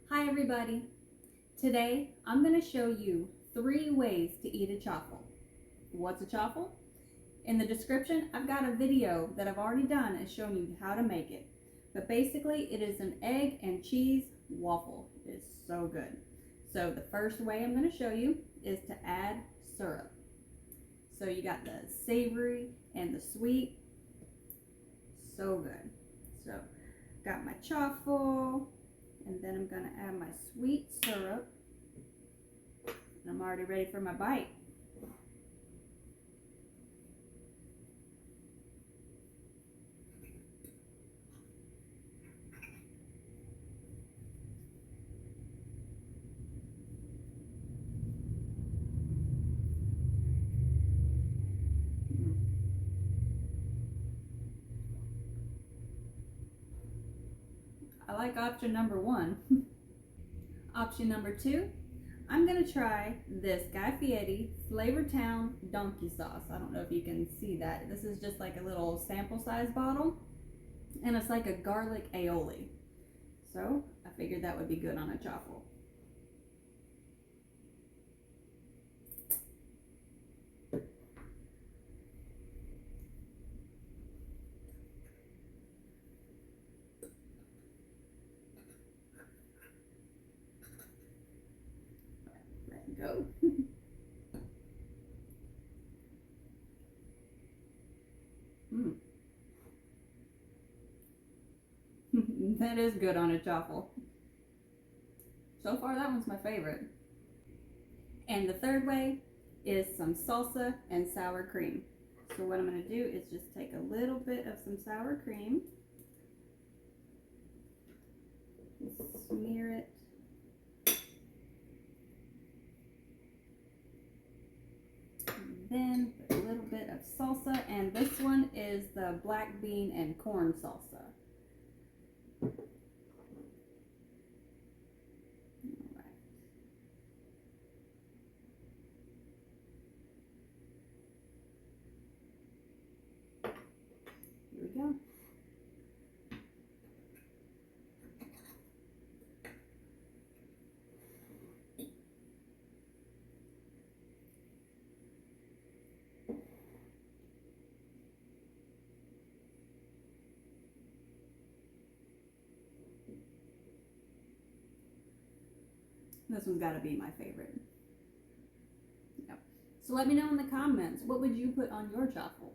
Hi everybody. Today I'm going to show you 3 ways to eat a chaffle. What's a chaffle? In the description I've got a video that I've already done and showing you how to make it. But basically it is an egg and cheese waffle. It is so good. So the first way I'm going to show you is to add syrup. So you got the savory and the sweet. So good. So got my chaffle. And then I'm going to add my sweet syrup. And I'm already ready for my bite. I like option number 1. Option number 2, I'm going to try this Guy Fieri Flavortown Donkey Sauce. I don't know if you can see that. This is just like a little sample size bottle. And it's like a garlic aioli. So I figured that would be good on a chaffle. Let it go. That is good on a chaffle. So far that one's my favorite. And the third way is some salsa and sour cream. So what I'm going to do is just take a little bit of some sour cream, smear it, and then put a little bit of salsa, and this one is the black bean and corn salsa. Here we go. This one's got to be my favorite. Yep. So let me know in the comments, what would you put on your chaffle?